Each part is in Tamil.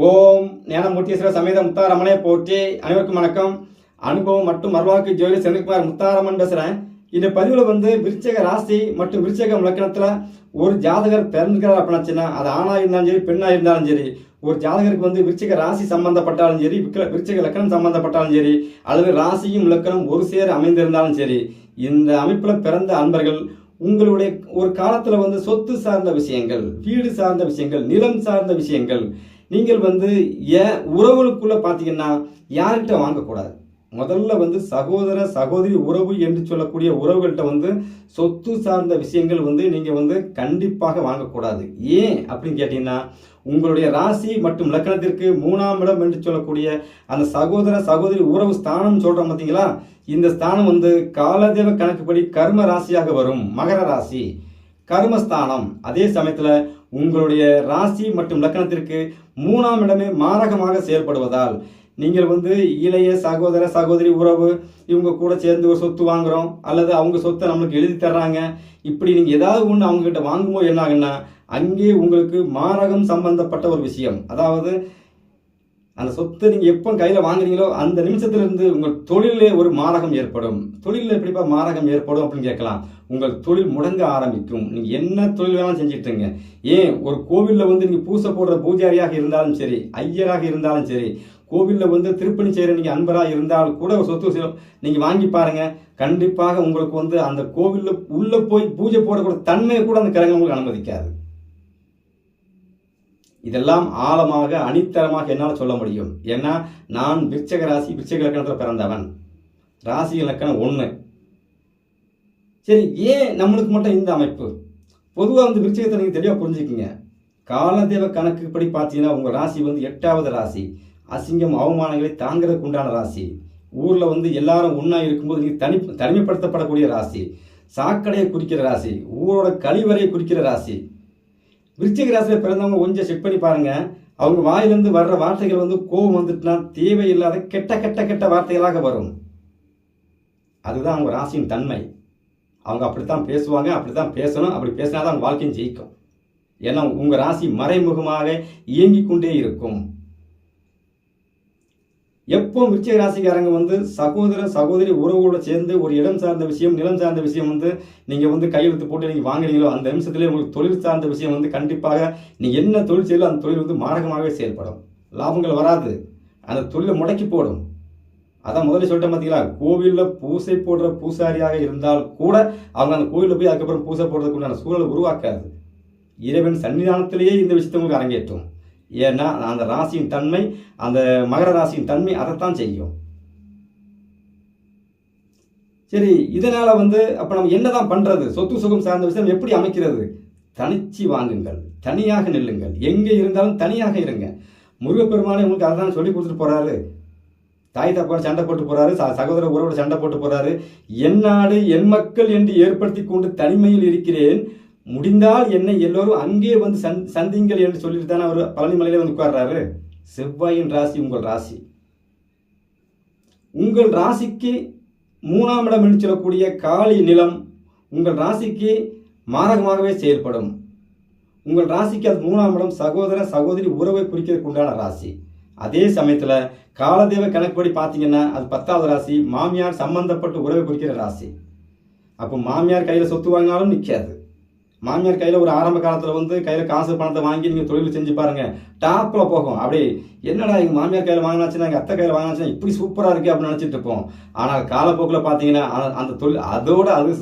ஓம் ஞானமூர்த்தீஸ்வர சமேத முத்தாரமனை போற்றி. அனைவருக்கும் வணக்கம். அனுபவம் மற்றும் மறுவாக்கு ஜோதி செந்தில்குமார் முத்தாரமன் பேசுகிறேன். இந்த பதிவில் விருச்சிக ராசி மற்றும் விருச்சிக லக்கணத்தில் ஒரு ஜாதகர் பிறந்திருக்கிறார் அப்படின்னாச்சுன்னா அது ஆணாக இருந்தாலும் சரி பெண்ணாக இருந்தாலும் சரி, ஒரு ஜாதகருக்கு விருச்சிக ராசி சம்பந்தப்பட்டாலும் சரி, விருச்சிக லக்கணம் சம்பந்தப்பட்டாலும் சரி, அல்லது ராசியும் லக்கணம் ஒரு சேர அமைந்திருந்தாலும் சரி, இந்த அமைப்பில் பிறந்த அன்பர்கள் உங்களுடைய ஒரு காலத்தில் சொத்து சார்ந்த விஷயங்கள், வீடு சார்ந்த விஷயங்கள், நிலம் சார்ந்த விஷயங்கள், நீங்கள் உறவுகளுக்குள்ள பார்த்தீங்கன்னா யார்கிட்ட வாங்கக்கூடாது. முதல்ல சகோதர சகோதரி உறவு என்று சொல்லக்கூடிய உறவுகள்கிட்ட சொத்து சார்ந்த விஷயங்கள் நீங்கள் கண்டிப்பாக வாங்கக்கூடாது. ஏன் அப்படின்னு கேட்டீங்கன்னா, உங்களுடைய ராசி மற்றும் லக்கணத்திற்கு 3ஆம் இடம் என்று சொல்லக்கூடிய அந்த சகோதர சகோதரி உறவு ஸ்தானம் சொல்றோம் பார்த்தீங்களா, இந்த ஸ்தானம் காலதேவ கணக்குப்படி கர்ம ராசியாக வரும். மகர ராசி கர்மஸ்தானம். அதே சமயத்தில் உங்களுடைய ராசி மற்றும் லக்கணத்திற்கு 3ஆம் இடமே மாரகமாக செயல்படுவதால் நீங்கள் இளைய சகோதர சகோதரி உறவு இவங்க கூட சேர்ந்து ஒரு சொத்து வாங்குறோம், அல்லது அவங்க சொத்தை நம்மளுக்கு எழுதி தர்றாங்க, இப்படி நீங்கள் ஏதாவது ஒன்று அவங்க கிட்ட வாங்கும்போது என்ன ஆகுன்னா அங்கே உங்களுக்கு மாரகம் சம்பந்தப்பட்ட ஒரு விஷயம், அதாவது அந்த சொத்தை நீங்கள் எப்போ கையில் வாங்குறீங்களோ அந்த நிமிஷத்துலேருந்து உங்கள் தொழிலே ஒரு மாரகம் ஏற்படும். தொழிலில் எப்படிப்பா மாரகம் ஏற்படும் அப்படின்னு கேட்கலாம். உங்கள் தொழில் முடங்க ஆரம்பிக்கும். நீங்கள் என்ன தொழில் வேணாலும் செஞ்சுட்டுங்க. ஏன் ஒரு கோவிலில் நீங்கள் பூசை போடுற பூஜாரியாக இருந்தாலும் சரி, ஐயராக இருந்தாலும் சரி, கோவிலில் திருப்பணி செய்கிற நீங்கள் அன்பராக இருந்தாலும் கூட ஒரு சொத்து நீங்கள் வாங்கி பாருங்கள். கண்டிப்பாக உங்களுக்கு அந்த கோவிலில் உள்ளே போய் பூஜை போடக்கூடிய தன்மையை கூட அந்த கிரகம் உங்களுக்கு அனுமதிக்காது. இதெல்லாம் ஆழமாக அணித்தரமாக என்னால் சொல்ல முடியும். ஏன்னா நான் விருச்சிக ராசி விருச்சிக லக்கணத்தில் பிறந்தவன். ராசி இலக்கணம் 1. சரி, ஏன் நம்மளுக்கு மட்டும் இந்த அமைப்பு? பொதுவாக விருச்சிகத்தை நீங்கள் தெளிவாக புரிஞ்சுக்குங்க. காலதேவ கணக்குப்படி பார்த்தீங்கன்னா உங்கள் ராசி 8வது ராசி. அசிங்கம் அவமானங்களை தாங்கிறதுக்கு உண்டான ராசி. ஊரில் எல்லாரும் ஒன்றா இருக்கும்போது நீங்கள் தனிமைப்படுத்தப்படக்கூடிய ராசி. சாக்கடையை குறிக்கிற ராசி. ஊரோட கழிவறையை குறிக்கிற ராசி. விருச்சிக ராசியில் பிறந்தவங்க கொஞ்சம் செக் பண்ணி பாருங்க. அவங்க வாயிலிருந்து வர்ற வார்த்தைகள் கோபம் வந்துட்டுனா தேவையில்லாத கெட்ட கெட்ட கெட்ட வார்த்தைகளாக வரும். அதுதான் அவங்க ராசியின் தன்மை. அவங்க அப்படித்தான் பேசுவாங்க, அப்படித்தான் பேசணும். அப்படி பேசினாதான் அவங்க வாழ்க்கையும் ஜெயிக்கும். ஏன்னா உங்கள் ராசி மறைமுகமாக இயங்கிக் கொண்டே இருக்கும். எப்போ விருச்சிக ராசிக்காரங்க சகோதர சகோதரி உறவுகளோட சேர்ந்து ஒரு இடம் சார்ந்த விஷயம், நிலம் சார்ந்த விஷயம் நீங்கள் கையெழுத்து போட்டு நீங்கள் வாங்குறீங்களோ அந்த நிமிஷத்துலேயே உங்களுக்கு தொழில் சார்ந்த விஷயம் கண்டிப்பாக நீங்கள் என்ன தொழில் செய்யலோ அந்த தொழில் மாரகமாகவே செயல்படும். லாபங்கள் வராது, அந்த தொழிலை முடக்கி போடும். அதான் முதல்ல சொல்லிட்டேன் பார்த்தீங்களா, கோவிலில் பூசை போடுற பூசாரியாக இருந்தால் கூட அவங்க அந்த கோவிலில் போய் அதுக்கப்புறம் பூசை போடுறதுக்கு உண்டான சூழலை உருவாக்காது. இறைவன் சன்னிதானத்திலேயே இந்த விஷயத்தை உங்களுக்கு அரங்கேற்றும். ஏன்னா அந்த ராசியின் தன்மை, அந்த மகர ராசியின் தன்மை அதைத்தான் செய்யும். சரி, இதனால அப்ப நம்ம என்னதான் பண்றது? சொத்து சுகம் சார்ந்த விஷயம் எப்படி அமைக்கிறது? தனிச்சு வாங்குங்கள், தனியாக நில்லுங்கள், எங்கே இருந்தாலும் தனியாக இருங்க. முருகப்பெருமானே உங்களுக்கு அதான் சொல்லி கொடுத்துட்டு போறாரு. தாய் தப்பான சண்டை போட்டு போறாரு, சகோதர உறவோட சண்டை போட்டு போறாரு. என் நாடு என் மக்கள் என்று ஏற்படுத்தி கொண்டு தனிமையில் இருக்கிறேன், முடிந்தால் என்னை எல்லோரும் அங்கே சந்திங்கள் என்று சொல்லிட்டு தானே அவர் பழனிமலையில உட்கார்றாரு. செவ்வாயின் ராசி உங்கள் ராசி. உங்கள் ராசிக்கு 3ஆம் இடம் என்று சொல்லக்கூடிய காலி நிலம் உங்கள் ராசிக்கு மாரகமாகவே செயல்படும். உங்கள் ராசிக்கு அது 3ஆம் இடம் சகோதர சகோதரி உறவை குறிக்கிறதுக்கு உண்டான ராசி. அதே சமயத்தில் காலதேவ கணக்குப்படி பார்த்தீங்கன்னா அது 10வது ராசி, மாமியார் சம்பந்தப்பட்ட உறவை குறிக்கிற ராசி. அப்போ மாமியார் கையில் சொத்து வாங்கினாலும் நிற்காது. மாமியார் கையில் ஒரு ஆரம்ப காலத்தில் கையில் காசு பணத்தை வாங்கி நீங்கள் தொழில் செஞ்சு பாருங்கள், டாப்பில் போகும். அப்படி என்னடா எங்கள் மாமியார் கையில் வாங்கினாச்சுன்னா எங்கள் அத்தை கையில் வாங்கினாச்சுன்னா இப்படி சூப்பராக இருக்குது அப்படின்னு நினச்சிட்டு இருப்போம். ஆனால் காலப்போக்கில் பார்த்தீங்கன்னா அந்த தொழில் அதோட அது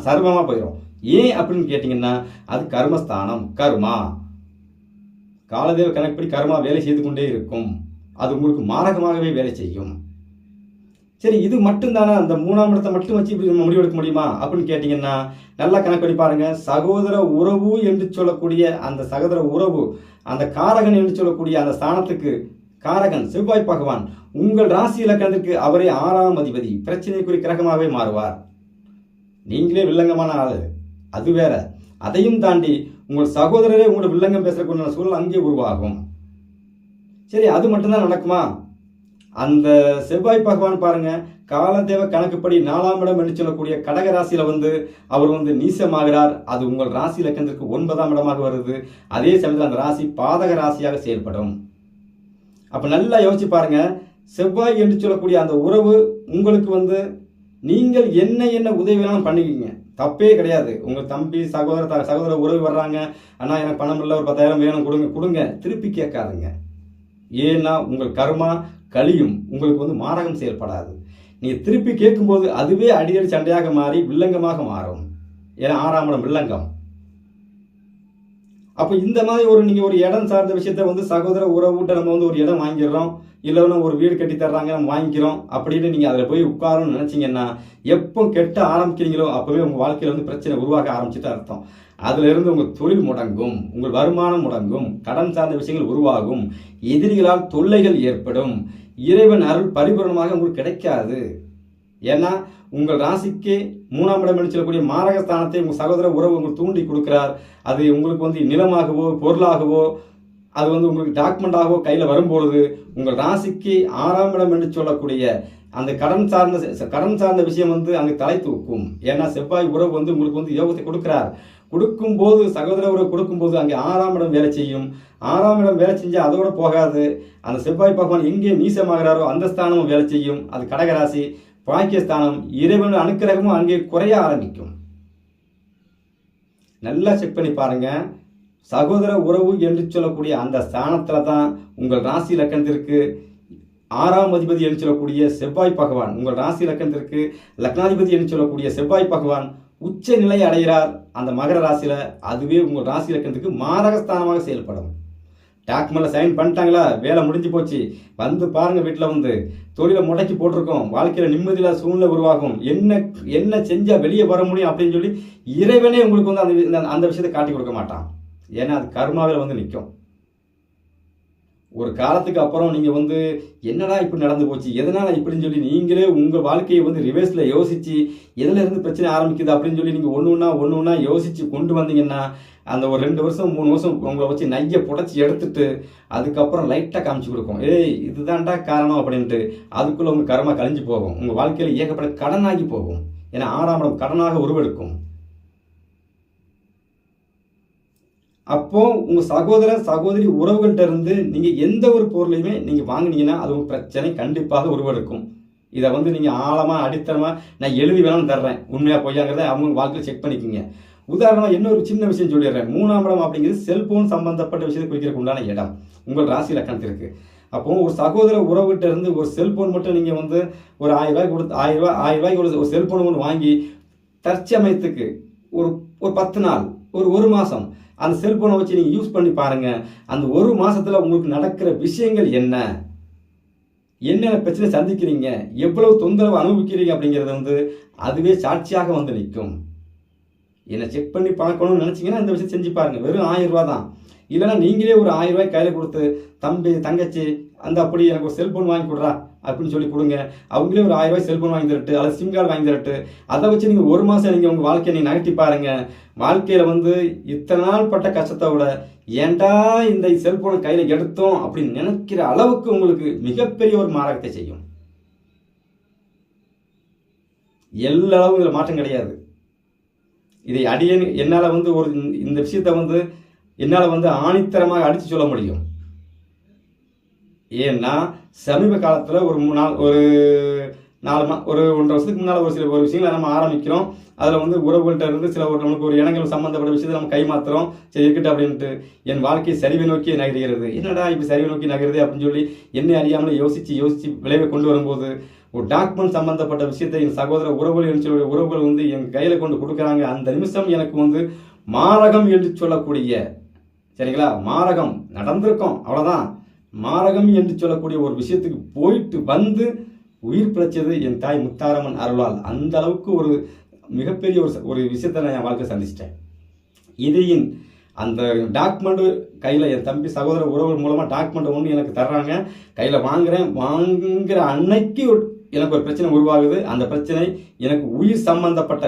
சர்வமாக போயிடும். ஏன் அப்படின்னு கேட்டிங்கன்னா அது கர்மஸ்தானம், கர்மா. காலதேவ கணக்குப்படி கர்மா வேலை செய்து கொண்டே இருக்கும். அது உங்களுக்கு மாரகமாகவே வேலை செய்யும். சரி, இது மட்டும்தானே? அந்த 3ஆம் இடத்தை மட்டும் வச்சு இப்படி நம்ம முடிவெடுக்க முடியுமா அப்படின்னு கேட்டிங்கன்னா நல்லா கணக்கு பாருங்க. சகோதர உறவு என்று சொல்லக்கூடிய அந்த சகோதர உறவு, அந்த காரகன் என்று சொல்லக்கூடிய அந்த ஸ்தானத்துக்கு காரகன் செவ்வாய் பகவான் உங்கள் ராசி இலக்கணத்திற்கு அவரே 6ஆம் அதிபதி, பிரச்சனைக்குரிய கிரகமாகவே மாறுவார். நீங்களே வில்லங்கமான ஆளு, அது வேற. அதையும் தாண்டி உங்கள் சகோதரரே உங்களோட வில்லங்கம் பேசக்கூடிய சூழல் அங்கே உருவாகும். சரி, அது மட்டும்தான் நடக்குமா? அந்த செவ்வாய் பகவான் பாருங்க, காலதேவ கணக்குப்படி 4ஆம் இடம் என்று சொல்லக்கூடிய கடக ராசியில அவர் நீசமாகிறார். அது உங்கள் ராசி இலக்கணத்திற்கு 9ஆம் இடமாக வருது. அதே சமயத்தில் அந்த ராசி பாதக ராசியாக செயல்படும். அப்போ நல்லா யோசிச்சு பாருங்க, செவ்வாய் என்று சொல்லக்கூடிய அந்த உறவு உங்களுக்கு வந்து நீங்கள் என்ன என்ன உதவி வேணாலும் பண்ணிக்கிங்க, தப்பே கிடையாது. உங்கள் தம்பி சகோதர உறவு வர்றாங்க, அண்ணா எனக்கு பணம் இல்லை, ஒரு 10,000 வேணும், கொடுங்க, திருப்பி கேட்காதுங்க. ஏன்னா உங்கள் கர்மா கழியும், உங்களுக்கு வந்து மாரகம் செயல்படாது. நீங்கள் திருப்பி கேட்கும்போது அதுவே அடிக்கடி சண்டையாக மாறி வில்லங்கமாக மாறும். ஏன்னா 6ஆம் இடம் வில்லங்கம். அப்போ இந்த மாதிரி நீங்கள் ஒரு இடம் சார்ந்த விஷயத்த வந்து சகோதர உறவுகிட்ட நம்ம வந்து ஒரு இடம் வாங்கிடுறோம், இல்லைன்னா ஒரு வீடு கட்டி தர்றாங்க நம்ம வாங்கிக்கிறோம் அப்படின்னு நீங்கள் அதில் போய் உட்காரணும்னு நினச்சிங்கன்னா, எப்போ கெட்ட ஆரம்பிக்கிறீங்களோ அப்போவே உங்கள் வாழ்க்கையில் வந்து பிரச்சனை உருவாக ஆரம்பிச்சுட்டு அர்த்தம். அதிலிருந்து உங்கள் தொழில் முடங்கும், உங்கள் வருமானம் முடங்கும், கடன் சார்ந்த விஷயங்கள் உருவாகும், எதிரிகளால் தொல்லைகள் ஏற்படும், இறைவன் அருள் பரிபூரணமாக உங்களுக்கு கிடைக்காது. ஏன்னா உங்கள் ராசிக்கு 3ஆம் இடம் என்று சொல்லக்கூடிய மாரகஸ்தானத்தை உங்கள் சகோதர உறவு உங்களுக்கு தூண்டி கொடுக்கிறார். அது உங்களுக்கு வந்து நிலமாகவோ பொருளாகவோ அது வந்து உங்களுக்கு டாக்குமெண்டாகவோ கையில் வரும்பொழுது உங்கள் ராசிக்கு 6ஆம் இடம் என்று சொல்லக்கூடிய அந்த கடன் சார்ந்த விஷயம் வந்து அங்கே தலை தூக்கும். ஏன்னா செவ்வாய் உறவு வந்து உங்களுக்கு வந்து யோகத்தை கொடுக்கிறார். கொடுக்கும்போது சகோதர உறவு கொடுக்கும்போது அங்கே 6ஆம் இடம் வேலை செய்யும். 6ஆம் இடம் வேலை செஞ்சால் அதோட போகாது, அந்த செவ்வாய் பகவான் எங்கே நீசமாகிறாரோ அந்த ஸ்தானமும் வேலை செய்யும். அது கடகராசி பாக்கியஸ்தானம், இறைவன் அனுக்கிரகமும் அங்கே குறைய ஆரம்பிக்கும். நல்லா செக் பண்ணி பாருங்க. சகோதர உறவு என்று சொல்லக்கூடிய அந்த ஸ்தானத்துல தான் உங்கள் ராசி லக்கணத்திற்கு 6ஆம் அதிபதி என்று சொல்லக்கூடிய செவ்வாய் பகவான், உங்கள் ராசி லக்கணத்திற்கு லக்னாதிபதி என்று சொல்லக்கூடிய செவ்வாய் பகவான் உச்ச நிலை அடைகிறார் அந்த மகர ராசியில. அதுவே உங்கள் ராசி லக்கணத்துக்கு மாரகஸ்தானமாக செயல்படும். டாக்குமெண்ட்ல சைன் பண்ணிட்டாங்களா, வேலை முடிஞ்சு போச்சு, வந்து பாருங்க, வீட்டில் வந்து தொழிலை முடக்கி போட்டிருக்கோம், வாழ்க்கையில் நிம்மதியில்லாத சூழ்நிலை உருவாகும், என்ன செஞ்சால் வெளியே வர முடியும் அப்படின்னு சொல்லி இறைவனே உங்களுக்கு வந்து அந்த விஷயத்தை காட்டி கொடுக்க மாட்டான். ஏன்னா அது கர்மாவில் வந்து நிற்கும். ஒரு காலத்துக்கு அப்புறம் நீங்கள் வந்து என்னடா இப்படி நடந்து போச்சு, எதனால் இப்படின்னு சொல்லி நீங்களே உங்கள் வாழ்க்கையை வந்து ரிவர்ஸில் யோசித்து எதில் இருந்து பிரச்சனை ஆரம்பிக்குது அப்படின்னு சொல்லி நீங்கள் ஒன்று ஒன்றா யோசித்து கொண்டு வந்தீங்கன்னா அந்த ஒரு 2 வருஷம் 3 வருஷம் உங்களை வச்சு நையை புடைச்சி எடுத்துட்டு அதுக்கப்புறம் லைட்டாக காமிச்சு கொடுக்கும், ஏய் இதுதான்டா காரணம் அப்படின்ட்டு. அதுக்குள்ளே உங்கள் கர்மா கழிஞ்சு போகும், உங்கள் வாழ்க்கையில் ஏகப்பட்ட கடனாகி போகும். ஏன்னா 6ஆம் இடம் கடனாக உருவெடுக்கும். அப்போ உங்கள் சகோதரி உறவுகள்கிட்ட இருந்து நீங்கள் எந்த ஒரு பொருளையுமே நீங்கள் வாங்கினீங்கன்னா அது ஒரு பிரச்சனை கண்டிப்பாக உருவெடுக்கும். இதை வந்து நீங்கள் ஆழமாக அடித்தனமாக நான் எழுதி வேணாலும் தர்றேன், உண்மையாக பொய்யாங்கிறத அவங்க வாழ்க்கையில் செக் பண்ணிக்கோங்க. உதாரணமாக இன்னொரு சின்ன விஷயம் சொல்லிடுறேன். 3ஆம் இடம் அப்படிங்கிறது செல்போன் சம்பந்தப்பட்ட விஷயத்தை குறிக்கிறதுக்கு உண்டான இடம் உங்கள் ராசி லக்கணத்திற்கு. அப்போ ஒரு சகோதர உறவுகிட்ட இருந்து ஒரு செல்போன் மட்டும் நீங்கள் வந்து ஒரு 1000 ரூபாய் கொடுத்து 1000 ரூபாய்க்கு ஒரு செல்போன் ஒன்று வாங்கி தற்சமயத்துக்கு ஒரு 10 நாள் ஒரு மாதம் அந்த செல்போனை வச்சு நீங்கள் யூஸ் பண்ணி பாருங்க. அந்த ஒரு மாசத்துல உங்களுக்கு நடக்கிற விஷயங்கள் என்னென்ன பிரச்சனை சந்திக்கிறீங்க, எவ்வளவு தொந்தரவு அனுபவிக்கிறீங்க அப்படிங்கிறத வந்து அதுவே சாட்சியாக வந்து நிற்கும். என்னை செக் பண்ணி பார்க்கணும்னு நினச்சிங்கன்னா இந்த விஷயம் செஞ்சு பாருங்கள். வெறும் 1000 ரூபா தான். இல்லைனா நீங்களே ஒரு 1000 ரூபாய் கையில் கொடுத்து தம்பி தங்கச்சி அந்த அப்படி எனக்கு ஒரு செல்ஃபோன் வாங்கி கொடுறா அப்படின்னு சொல்லி கொடுங்க. அவங்களே ஒரு 1000 ரூபாய் செல்ஃபோன் வாங்கி தரட்டு, அல்லது சிம் கார்டு வாங்கி தரட்டு. அதை வச்சு நீங்கள் ஒரு மாதம் நீங்கள் உங்கள் வாழ்க்கையை நீங்கள் நகட்டி பாருங்கள். வாழ்க்கையில் வந்து இத்தனை நாள் பட்ட கஷ்டத்தை விட ஏன்டா இந்த செல்ஃபோனை கையில் எடுத்தோம் அப்படின்னு நினைக்கிற அளவுக்கு உங்களுக்கு மிகப்பெரிய ஒரு மாற்றத்தை செய்யும். எல்லா அளவும் இதில் மாற்றம் கிடையாது. இதை என்னால் வந்து இந்த விஷயத்தை வந்து என்னால் வந்து ஆணித்தரமாக அடித்து சொல்ல முடியும். ஏன்னா சமீப காலத்தில் ஒரு 1.5 வருஷத்துக்கு முன்னால் ஒரு விஷயங்களை நம்ம ஆரம்பிக்கிறோம். அதில் வந்து உறவுகள்கிட்ட இருந்து நமக்கு ஒரு இனங்கள் சம்மந்தப்பட்ட விஷயத்தை நம்ம கைமாத்துறோம். சரி இருக்கட்டும் அப்படின்ட்டு என் வாழ்க்கை சரிவை நோக்கி நகர்கிறது. என்னடா இப்படி சரிவை நோக்கி நகருது அப்படின்னு சொல்லி என்னை அறியாமலே யோசித்து விளைவை கொண்டு வரும்போது ஒரு டாக்குமெண்ட் சம்பந்தப்பட்ட விஷயத்தை என் சகோதர உறவுகள் என்று சொல்லக்கூடிய உறவுகள் வந்து என் கையில் கொண்டு கொடுக்குறாங்க. அந்த நிமிஷம் எனக்கு வந்து மாரகம் என்று சொல்லக்கூடிய, சரிங்களா, மாரகம் நடந்திருக்கும், அவ்வளோதான். மாரகம் என்று சொல்லக்கூடிய ஒரு விஷயத்துக்கு போயிட்டு வந்து உயிர் பிழைச்சது என் தாய் முத்தாரம்மன் அருளால். அந்த அளவுக்கு ஒரு மிகப்பெரிய ஒரு விஷயத்தை நான் என் வாழ்க்கை சந்திச்சிட்டேன். இதையின் அந்த டாக்குமெண்ட்டு கையில் என் தம்பி சகோதர உறவுகள் மூலமாக டாக்குமெண்ட் ஒன்று எனக்கு தர்றாங்க. கையில் வாங்குகிற அன்னைக்கு எனக்கு ஒரு பிரச்சனை உருவாகுது. அந்த பிரச்சனை எனக்கு உயிர் சம்பந்தப்பட்ட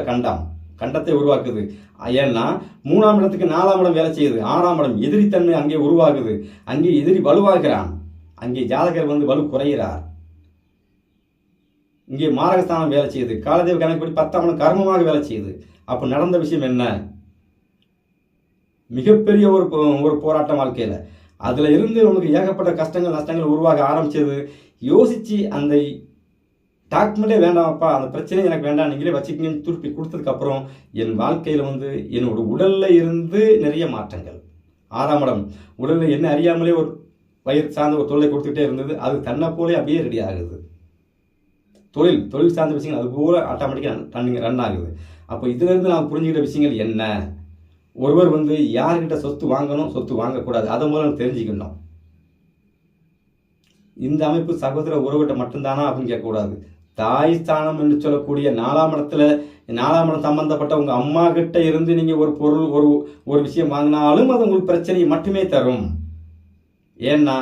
கண்டத்தை உருவாக்குது. ஏன்னா 3ஆம் இடத்துக்கு 4ஆம் இடம் வேலை செய்யுது. 6ஆம் இடம் எதிரித்தன்மை அங்கே உருவாகுது. அங்கே எதிரி வலுவாகிறான். அங்கே ஜாதகர் வந்து வலு குறைகிறார். இங்கே மாரகஸ்தானம் வேலை செய்யுது. காலதேவ கணக்குப்படி 10ஆம் இடம் கர்மமாக வேலை செய்யுது. அப்போ நடந்த விஷயம் என்ன? மிகப்பெரிய ஒரு போராட்டம் வாழ்க்கையில். அதில் இருந்து உங்களுக்கு ஏகப்பட்ட கஷ்டங்கள் நஷ்டங்கள் உருவாக ஆரம்பிச்சது. யோசித்து அந்த டாக்குமெண்ட்டே வேண்டாமப்பா, அந்த பிரச்சனை எனக்கு வேண்டாம், நீங்களே வச்சுக்கிங்கன்னு திருப்பி கொடுத்ததுக்கப்புறம் என் வாழ்க்கையில் வந்து என்னோட உடலில் இருந்து நிறைய மாற்றங்கள். 6ஆம் இடம் உடலில் என்ன அறியாமலே ஒரு வயிறு சார்ந்த ஒரு தொல்லை கொடுத்துக்கிட்டே இருந்தது. அது தன்னை போலே அப்படியே ரெடி ஆகுது. தொழில் சார்ந்த விஷயங்கள் அது போல ஆட்டோமேட்டிக்காக ரன் ஆகுது. அப்போ இதிலிருந்து நான் புரிஞ்சுக்கிட்ட விஷயங்கள் என்ன? ஒருவர் வந்து யார்கிட்ட சொத்து வாங்கணும், சொத்து வாங்கக்கூடாது, அதை மூலம் தெரிஞ்சுக்கணும். இந்த அமைப்பு சகோதர உறவுகிட்ட மட்டும்தானா அப்படின்னு கேட்கக்கூடாது. தாய் ஸ்தானம் என்று சொல்லக்கூடிய 4ஆம் இடத்துல 4ஆம் இடம் சம்பந்தப்பட்ட உங்கள் அம்மா கிட்ட இருந்து நீங்கள் ஒரு பொருள் ஒரு விஷயம் வாங்கினாலும் அது உங்களுக்கு பிரச்சனையை மட்டுமே தரும். ஏன்னா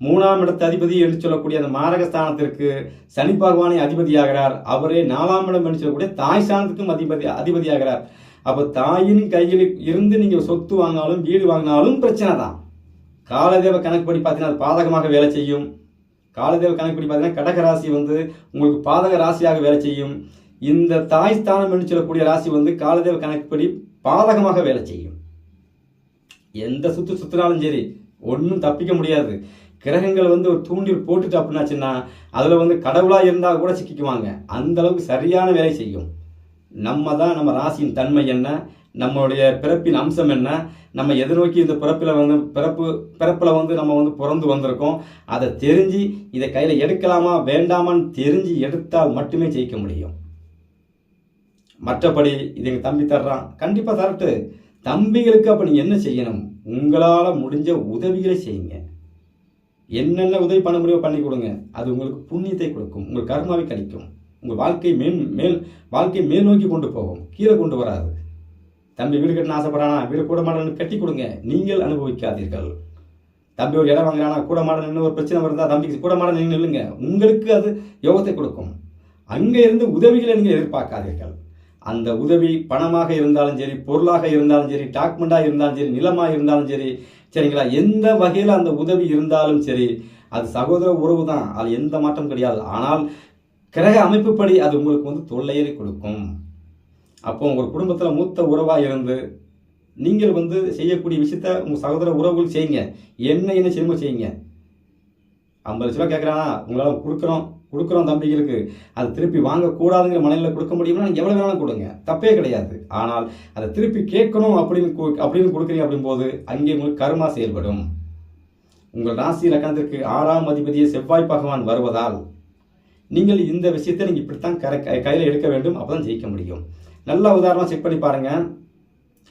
3ஆம் இடத்து அதிபதி என்று சொல்லக்கூடிய அந்த மாரகஸ்தானத்திற்கு சனி பகவானை அதிபதியாகிறார். அவரே 4ஆம் இடம் என்று சொல்லக்கூடிய தாய் ஸ்தானத்துக்கும் அதிபதியாகிறார். அப்போ தாயின் கையில் இருந்து நீங்கள் சொத்து வாங்கினாலும் வீடு வாங்கினாலும் பிரச்சனை தான். காலதேவ கணக்குப்படி பார்த்தீங்கன்னா அது பாதகமாக வேலை செய்யும். காலதேவ கணக்குப்படி பார்த்தீங்கன்னா கடக ராசி வந்து உங்களுக்கு பாதக ராசியாக வேலை செய்யும். இந்த தாய் ஸ்தானம் என்று சொல்லக்கூடிய ராசி வந்து காலதேவ கணக்குப்படி பாதகமாக வேலை செய்யும். எந்த சுத்தினாலும் சரி ஒன்றும் தப்பிக்க முடியாது. கிரகங்கள் வந்து ஒரு தூண்டில் போட்டுட்டு அப்படின்னாச்சுன்னா அதில் வந்து கடவுளாக இருந்தால் கூட சிக்கிக்குவாங்க. அந்த அளவுக்கு சரியான வேலை செய்யும். நம்ம தான் நம்ம ராசியின் தன்மை என்ன, நம்மளுடைய பிறப்பின் அம்சம் என்ன, நம்ம எதிர்நோக்கி இந்த பிறப்பில் வந்து நம்ம வந்து பிறந்து வந்திருக்கோம், அதை தெரிஞ்சு இதை கையில் எடுக்கலாமா வேண்டாமான்னு தெரிஞ்சு எடுத்தால் மட்டுமே ஜெயிக்க முடியும். மற்றபடி இது எங்கள் தம்பி தர்றான், கண்டிப்பாக தரட்டு. தம்பிகளுக்கு அப்போ நீங்கள் என்ன செய்யணும்? உங்களால் முடிஞ்ச உதவிகளை செய்யுங்க. என்னென்ன உதவி பண்ண முடியுமோ பண்ணி கொடுங்க. அது உங்களுக்கு புண்ணியத்தை கொடுக்கும், உங்கள் கர்மாவை கழிக்கும், உங்கள் வாழ்க்கை மேல் நோக்கி கொண்டு போகும், கீழே கொண்டு வராது. தம்பி வீடு கட்டணும் ஆசைப்படுறானா, வீடு கூட மாடன்னு கட்டி கொடுங்க, நீங்கள் அனுபவிக்காதீர்கள். தம்பி ஒரு இடம் வாங்குறானா, கூட மாடன்னு ஒரு பிரச்சனை வருதா, தம்பிக்கு கூட மாடன் நீங்கள் நில்லுங்க, உங்களுக்கு அது யோகத்தை கொடுக்கும். அங்கே இருந்து உதவிகளை நீங்கள் எதிர்பார்க்காதீர்கள். அந்த உதவி பணமாக இருந்தாலும் சரி, பொருளாக இருந்தாலும் சரி, டாக்குமெண்ட்டாக இருந்தாலும் சரி, நிலமாக இருந்தாலும் சரி, சரிங்களா, எந்த வகையில் அந்த உதவி இருந்தாலும் சரி, அது சகோதர உறவு தான், அது எந்த மாற்றம் கிடையாது. ஆனால் கிரக அமைப்புப்படி அது உங்களுக்கு வந்து தொல்லையை கொடுக்கும். அப்போ உங்கள் குடும்பத்தில் மூத்த உறவாக இருந்து நீங்கள் வந்து செய்யக்கூடிய விஷயத்த உங்கள் சகோதர உறவுகள் செய்யுங்க. என்ன செய்யுமோ செய்யுங்க. 50 லட்ச ரூபா கேட்குறானா, உங்களால் கொடுக்குறோம் தம்பிகளுக்கு, அது திருப்பி வாங்கக்கூடாதுங்கிற மனநிலை கொடுக்க முடியும்னா நீங்கள் எவ்வளோ வேணாலும் கொடுங்க, தப்பே கிடையாது. ஆனால் அதை திருப்பி கேட்கணும் அப்படின்னு கொடுக்குறீங்க அப்படிங்கும்போது அங்கே உங்களுக்கு கர்மா செயல்படும். உங்கள் ராசி லக்னத்திற்கு 6ஆம் அதிபதியை செவ்வாய் பகவான் வருவதால் நீங்கள் இந்த விஷயத்தை நீங்கள் இப்படித்தான் கையில் எடுக்க வேண்டும், அப்போ தான் ஜெயிக்க முடியும். நல்ல உதாரணம் செக் பண்ணி பாருங்கள்.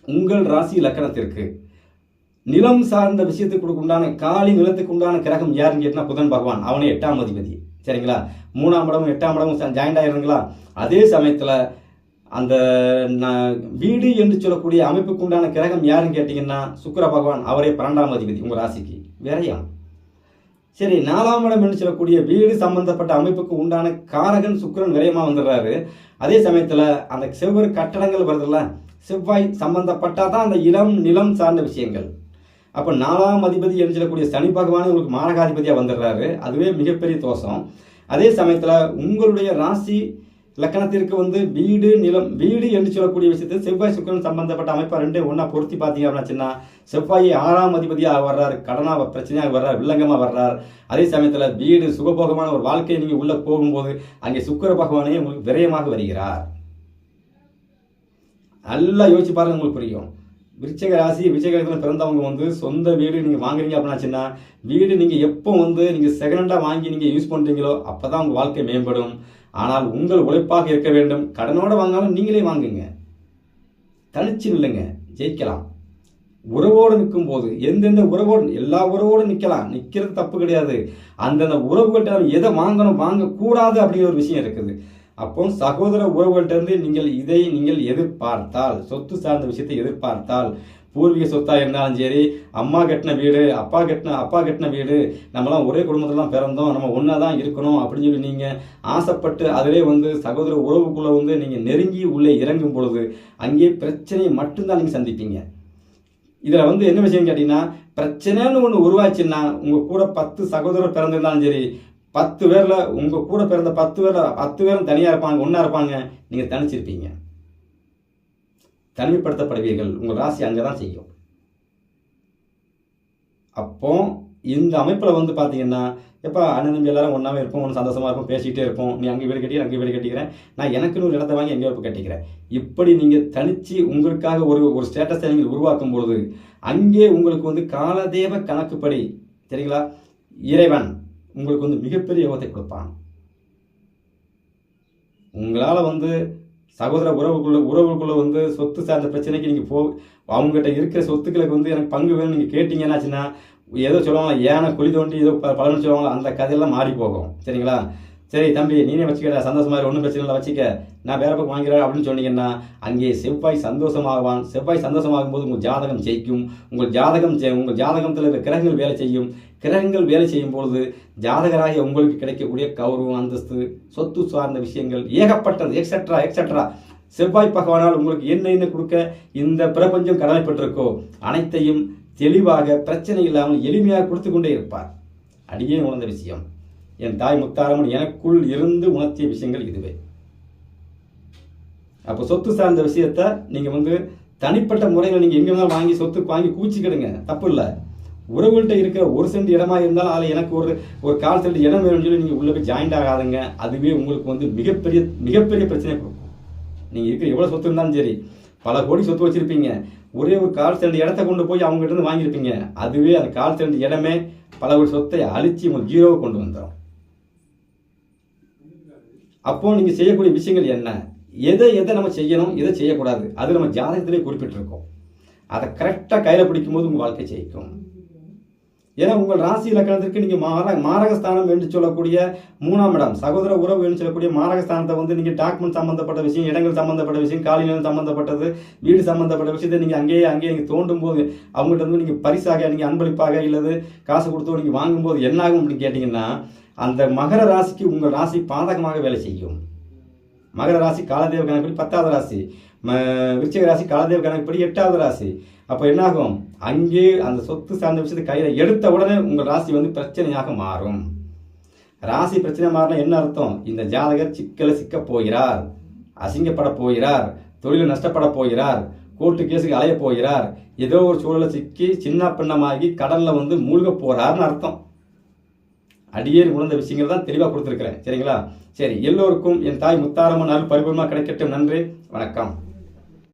உங்கள் ராசி லக்னத்திற்கு நிலம் சார்ந்த விஷயத்துக்கு உண்டான காலி நிலத்துக்கு உண்டான கிரகம் யாருன்னு கேட்டால் புதன் பகவான், அவனே 8ஆம் அதிபதி. சரிங்களா, 3ஆம் இடமும் 8ஆம் இடமும் ஜாயிண்ட் ஆயிருங்களா. அதே சமயத்தில் அந்த வீடு என்று சொல்லக்கூடிய அமைப்புக்கு உண்டான கிரகம் யாருன்னு கேட்டிங்கன்னா சுக்கிர பகவான், அவரே 12ஆம் அதிபதி உங்கள் ராசிக்கு விரயம். சரி, 4ஆம் இடம் என்று சொல்லக்கூடிய வீடு சம்பந்தப்பட்ட அமைப்புக்கு உண்டான காரகன் சுக்கிரன் விரயமாக வந்துடுறாரு. அதே சமயத்தில் அந்த செவ்வாய் கட்டடங்கள் வருதுல்ல, செவ்வாய் சம்பந்தப்பட்டால் தான் அந்த நிலம் சார்ந்த விஷயங்கள். அப்போ 4ஆம் அதிபதி என்று சொல்லக்கூடிய சனி பகவானே உங்களுக்கு மாரகாதிபதியாக வந்துடுறாரு. அதுவே மிகப்பெரிய தோஷம். அதே சமயத்தில் உங்களுடைய ராசி லக்கணத்திற்கு வந்து வீடு என்று சொல்லக்கூடிய விஷயத்தை செவ்வாய் சுக்கிரன் சம்பந்தப்பட்ட அமைப்பாக ரெண்டே ஒன்றா பொருத்தி பார்த்தீங்க அப்படின்னா செவ்வாயை 6ஆம் அதிபதியாக வர்றார், கடனாக பிரச்சனையாக வர்றார், வில்லங்கமாக வர்றார். அதே சமயத்தில் வீடு சுகபோகமான ஒரு வாழ்க்கையை நீங்கள் உள்ளே போகும்போது அங்கே சுக்கிர பகவானே உங்களுக்கு விரயமாக வருகிறார். நல்லா யோசிச்சு பாருங்க, உங்களுக்கு புரியும். விருச்சிக ராசி விருச்சிகத்தில் பிறந்தவங்க வந்து சொந்த வீடு நீங்கள் வாங்குறீங்க அப்படின்னாச்சுன்னா வீடு நீங்கள் எப்போ வந்து நீங்கள் செகண்டாக வாங்கி நீங்கள் யூஸ் பண்ணுறீங்களோ அப்போ தான் உங்கள் வாழ்க்கை மேம்படும். ஆனால் உங்கள் உழைப்பாக இருக்க வேண்டும். கடனோடு வாங்கினாலும் நீங்களே வாங்குங்க, தனிச்சு நில்லுங்க, ஜெயிக்கலாம். உறவோடு நிற்கும் போது எந்தெந்த உறவோடு எல்லா உறவோடு நிற்கிறது தப்பு கிடையாது. அந்தந்த உறவுகள்கிட்ட எதை வாங்கணும் வாங்கக்கூடாது அப்படிங்கிற ஒரு விஷயம் இருக்குது. அப்போ சகோதர உறவுகள்கிட்ட நீங்கள் எதிர்பார்த்தால், சொத்து சார்ந்த விஷயத்தை எதிர்பார்த்தால், பூர்வீக சொத்தாக இருந்தாலும் சரி, அம்மா கட்டின வீடு, அப்பா கட்டின வீடு, நம்மளாம் ஒரே குடும்பத்தில் தான் பிறந்தோம், நம்ம ஒன்றா தான் இருக்கணும் அப்படின்னு சொல்லி நீங்கள் ஆசைப்பட்டு அதிலே வந்து சகோதர உறவுக்குள்ளே வந்து நீங்கள் நெருங்கி உள்ளே இறங்கும் பொழுது அங்கே பிரச்சனையை மட்டும்தான் நீங்கள் சந்திப்பீங்க. இதில் வந்து என்ன விஷயம் கேட்டிங்கன்னா, பிரச்சனைன்னு ஒன்று உருவாச்சுன்னா உங்கள் கூட 10 சகோதரர் பிறந்திருந்தாலும் சரி, 10 பேரில் உங்கள் கூட பிறந்த 10 பேரும் தனியாக இருப்பாங்க, ஒன்றா இருப்பாங்க, நீங்கள் தனிச்சிருப்பீங்க, தனிமைப்படுத்தப்படுவீர்கள். உங்கள் ராசி அங்கே தான் செய்யும். அப்போ இந்த அமைப்பில் வந்து பார்த்தீங்கன்னா எப்போ அண்ணன் தம்பி எல்லாரும் ஒன்றாவே இருப்போம், ஒன்று சந்தோஷமாக இருப்போம், பேசிக்கிட்டே இருப்போம். நீ அங்கே வீடு கட்டி அங்கே வீடு கட்டிக்கிறேன், நான் எனக்குன்னு ஒரு இடத்த வாங்கி எங்கேயோ இப்போ கட்டிக்கிறேன். இப்படி நீங்கள் தனித்து உங்களுக்காக ஒரு ஸ்டேட்டஸை நீங்கள் உருவாக்கும் பொழுது அங்கே உங்களுக்கு வந்து காலதேவ கணக்குப்படி சரிங்களா இறைவன் உங்களுக்கு வந்து மிகப்பெரிய யோகத்தை கொடுப்பான். உங்களால் வந்து சகோதர உறவுக்குள்ளே வந்து சொத்து சார்ந்த பிரச்சனைக்கு நீங்கள் அவங்ககிட்ட இருக்கிற சொத்துக்களுக்கு வந்து எனக்கு பங்கு வேணும் நீங்கள் கேட்டிங்கன்னாச்சுன்னா ஏதோ சொல்லுவாங்க ஏனை குழி தோண்டி ஏதோ பலன்னு சொல்லுவாங்களா, அந்த கதையெல்லாம் மாறி போகும். சரிங்களா? சரி தம்பி நீனே வச்சுக்கிற சந்தோஷமாக ஒன்றும் பிரச்சனை இல்லை வச்சுக்க, நான் வேற பக்கம் வாங்கிறேன் அப்படின்னு சொன்னீங்கன்னா அங்கே செவ்வாய் சந்தோஷமாகுவான். செவ்வாய் சந்தோஷமாகும் போது உங்கள் ஜாதகம் ஜெயிக்கும். உங்கள் ஜாதகத்தில் இருக்கிற கிரகங்கள் வேலை செய்யும். கிரகங்கள் வேலை செய்யும் பொழுது ஜாதகராகிய உங்களுக்கு கிடைக்கக்கூடிய கௌரவம், அந்தஸ்து, சொத்து சார்ந்த விஷயங்கள் ஏகப்பட்டது எக்ஸெட்ரா எக்ஸெட்ரா. செவ்வாய் பகவானால் உங்களுக்கு என்ன கொடுக்க இந்த பிரபஞ்சம் கடமைப்பட்டிருக்கோ அனைத்தையும் தெளிவாக பிரச்சனை இல்லாமல் எளிமையாக கொடுத்து கொண்டே இருப்பார். அடியே உணர்ந்த விஷயம், என் தாய் முத்தாரம்மன் எனக்குள் இருந்து உணர்த்திய விஷயங்கள் இதுவே. அப்போ சொத்து சார்ந்த விஷயத்த நீங்கள் வந்து தனிப்பட்ட முறையில் நீங்கள் எங்கே இருந்தாலும் வாங்கி சொத்து வாங்கி கூச்சிக்கிடுங்க, தப்பு இல்லை. உறவுகள்கிட்ட இருக்கிற ஒரு சென்ட் இடமா இருந்தாலும் அதில் எனக்கு ஒரு கால் சென்ட் இடம் வேணும்னு சொல்லி நீங்கள் உள்ளே போய் ஜாயிண்ட் ஆகாதுங்க. அதுவே உங்களுக்கு வந்து மிகப்பெரிய பிரச்சனை கொடுக்கும். நீங்கள் இருக்கிற எவ்வளோ சொத்து இருந்தாலும் சரி, பல கோடி சொத்து வச்சுருப்பீங்க, ஒரே ஒரு கால் சென்ட் இடத்த கொண்டு போய் அவங்ககிட்ட இருந்து வாங்கியிருப்பீங்க. அதுவே அந்த கால் சென்ட் இடமே பல ஒரு சொத்தை அழிச்சு உங்களுக்கு ஜீரோவை கொண்டு வந்துடும். அப்போ நீங்கள் செய்யக்கூடிய விஷயங்கள் என்ன, எதை நம்ம செய்யணும், எதை செய்யக்கூடாது, அது நம்ம ஜாதகத்திலே குறிப்பிட்டிருக்கோம். அதை கரெக்டாக கையில் பிடிக்கும்போது உங்கள் வாழ்க்கை ஜெயிக்கும். ஏன்னா உங்கள் ராசி இலக்கணத்திற்கு நீங்கள் மாரகஸ்தானம் என்று சொல்லக்கூடிய 3ஆம் இடம், சகோதர உறவு என்று சொல்லக்கூடிய மாரகஸ்தானத்தை வந்து நீங்கள் டாக்குமெண்ட் சம்மந்தப்பட்ட விஷயம், இடங்கள் சம்மந்தப்பட்ட விஷயம், காலிநிலம் சம்மந்தப்பட்டது, வீடு சம்மந்தப்பட்ட விஷயத்தை நீங்கள் அங்கேயே நீங்கள் தோண்டும் போது அவங்கள்ட்ட வந்து நீங்கள் பரிசாக நீங்கள் அன்பளிப்பாக இல்லது காசு கொடுத்தோ நீங்கள் வாங்கும்போது என்னாகும் அப்படின்னு கேட்டிங்கன்னா அந்த மகர ராசிக்கு உங்கள் ராசி பாதகமாக வேலை செய்யும். மகர ராசி காலதேவ கணக்குப்படி 10வது ராசி, விருச்சிக ராசி காலதேவ கணக்குப்படி 8வது ராசி. அப்போ என்னாகும், அங்கே அந்த சொத்து சார்ந்த விஷயத்தை கையில் எடுத்த உடனே உங்கள் ராசி வந்து பிரச்சனையாக மாறும். ராசி பிரச்சனை மாறினா என்ன அர்த்தம், இந்த ஜாதகர் சிக்க போகிறார், அசிங்கப்பட போகிறார், தொழில் நஷ்டப்பட போகிறார், கோர்ட்டு கேஸுக்கு அலைய போகிறார், ஏதோ ஒரு சூழலை சிக்கி சின்ன பின்னமாகி கடலில் வந்து மூழ்க போகிறார்னு அர்த்தம். அடியேன் உணர்ந்த விஷயங்கள் தான் தெளிவாக கொடுத்துருக்கிறேன். சரிங்களா? சரி, எல்லோருக்கும் என் தாய் முத்தாரம்மன் அருள் பரிபூர்ணமாக கிடைக்கட்டும். நன்றி, வணக்கம்.